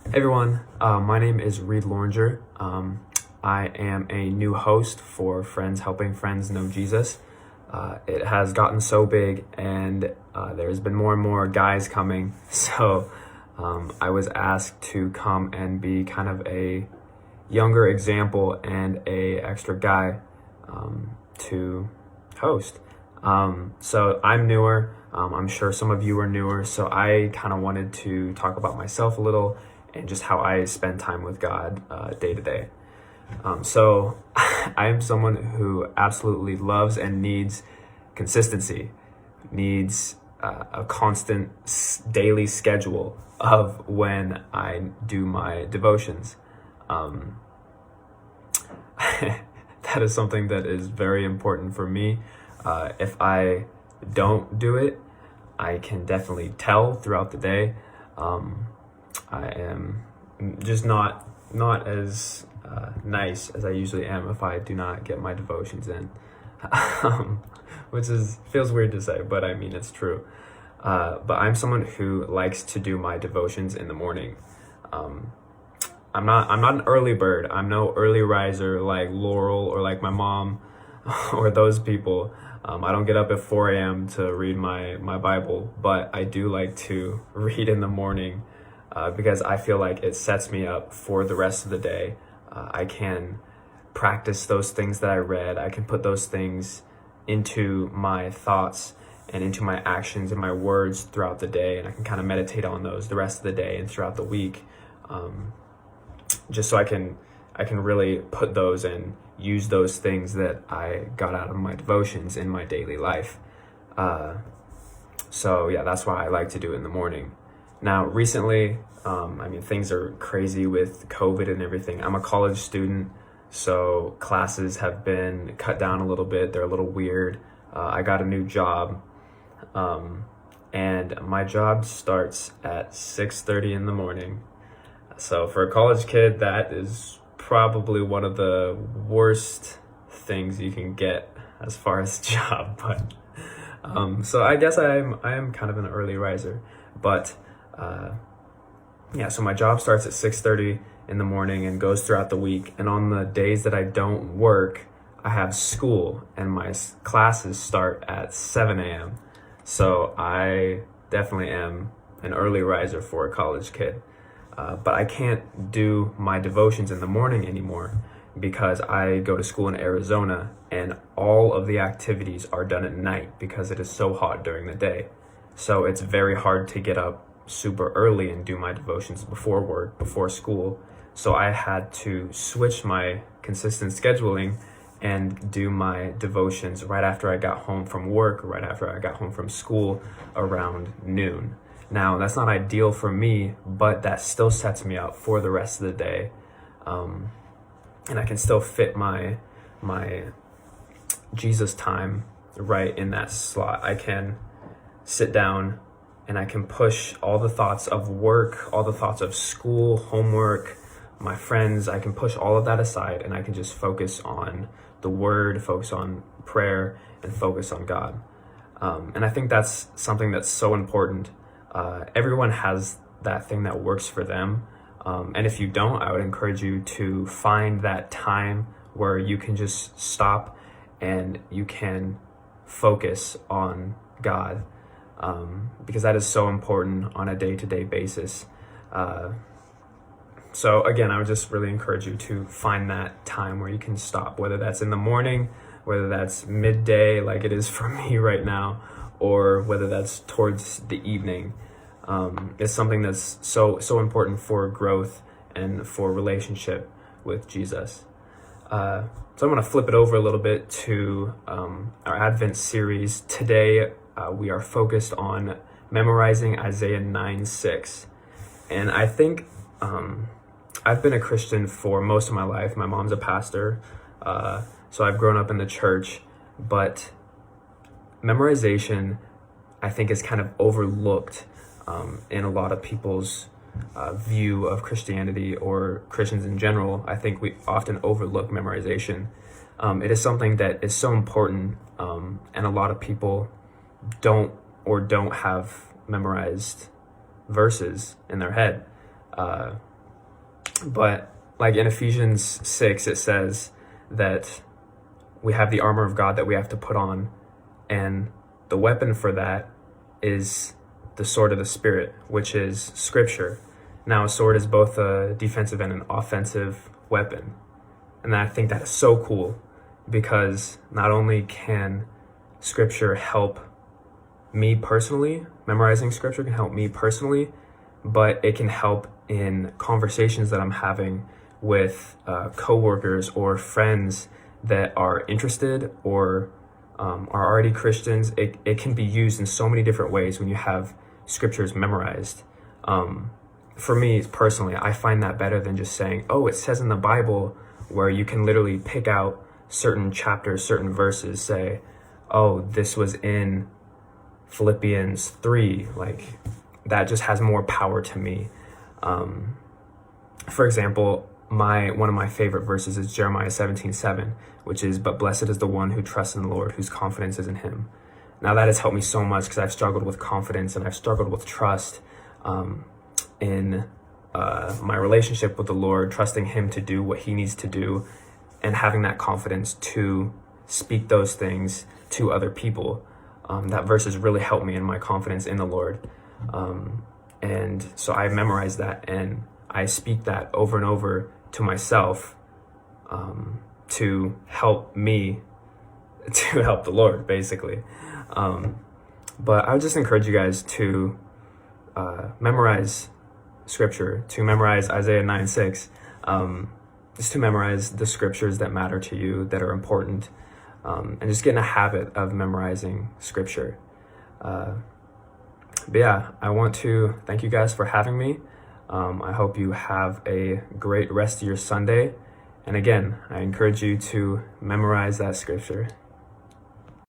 Hey everyone, my name is Loranger. I am a new host for Friends Helping Friends Know Jesus. It has gotten so big and there's been more and more guys coming. So I was asked to come and be kind of a younger example and a extra guy to host. So I'm newer. I'm sure some of you are newer. So I kind of wanted to talk about myself a little and just how I spend time with God day to day. So I am someone who absolutely loves and needs consistency, needs a constant daily schedule of when I do my devotions. That is something that is very important for me. If I don't do it, I can definitely tell throughout the day. I am just not as nice as I usually am if I do not get my devotions in, which feels weird to say, but I mean it's true. But I'm someone who likes to do my devotions in the morning. I'm not an early bird. I'm no early riser like Laurel or like my mom or those people. I don't get up at 4 a.m. to read my Bible, but I do like to read in the morning because I feel like it sets me up for the rest of the day. I can practice those things that I read. I can put those things into my thoughts and into my actions and my words throughout the day, and I can kind of meditate on those the rest of the day and throughout the week, just so I can really put those and use those things that I got out of my devotions in my daily life. So yeah, that's why I like to do it in the morning. Now, recently, things are crazy with COVID and everything. I'm a college student, so classes have been cut down a little bit. They're a little weird. I got a new job, and my job starts at 6:30 in the morning. So for a college kid, that is probably one of the worst things you can get as far as job. But so I guess I am kind of an early riser, but so my job starts at 6:30 in the morning and goes throughout the week. And on the days that I don't work, I have school and my classes start at 7 a.m. So I definitely am an early riser for a college kid. But I can't do my devotions in the morning anymore because I go to school in Arizona and all of the activities are done at night because it is so hot during the day. So it's very hard to get up super early and do my devotions before work, before school. So I had to switch my consistent scheduling and do my devotions right after I got home from work, right after I got home from school around noon. Now, that's not ideal for me, but that still sets me up for the rest of the day. And I can still fit my Jesus time right in that slot. I can sit down and I can push all the thoughts of work, all the thoughts of school, homework, my friends. I can push all of that aside and I can just focus on the word, focus on prayer, and focus on God. And I think that's something that's so important. Everyone has that thing that works for them. And if you don't, I would encourage you to find that time where you can just stop and you can focus on God, because that is so important on a day-to-day basis. So again, I would just really encourage you to find that time where you can stop, whether that's in the morning, whether that's midday like it is for me right now, or whether that's towards the evening. It's something that's so important for growth and for relationship with Jesus. So I'm going to flip it over a little bit to our Advent series. Today, we are focused on memorizing Isaiah 9:6. And I think I've been a Christian for most of my life. My mom's a pastor, so I've grown up in the church. But memorization, I think, is kind of overlooked in a lot of people's view of Christianity or Christians in general. I think we often overlook memorization. It is something that is so important, and a lot of people don't have memorized verses in their head. But like in Ephesians 6, it says that we have the armor of God that we have to put on, and the weapon for that is the sword of the Spirit, which is Scripture. Now, a sword is both a defensive and an offensive weapon. And I think that is so cool, because not only can Scripture help me personally, memorizing Scripture can help me personally, but it can help in conversations that I'm having with coworkers or friends that are interested or are already Christians. It can be used in so many different ways when you have scriptures memorized. For me personally, I find that better than just saying, oh, it says in the Bible, where you can literally pick out certain chapters, certain verses, say, oh, this was in Philippians 3. Like, that just has more power to me. For example, one of my favorite verses is Jeremiah 17:7, which is, but blessed is the one who trusts in the Lord, whose confidence is in him. Now that has helped me so much, because I've struggled with confidence and I've struggled with trust in my relationship with the Lord, trusting him to do what he needs to do, and having that confidence to speak those things to other people. That verse has really helped me in my confidence in the Lord. And so I memorized that, and I speak that over and over to myself to help me to help the Lord, basically. But I would just encourage you guys to memorize scripture, to memorize Isaiah 9:6, just to memorize the scriptures that matter to you, that are important, and just get in a habit of memorizing scripture. But yeah, I want to thank you guys for having me. I hope you have a great rest of your Sunday. And again, I encourage you to memorize that scripture.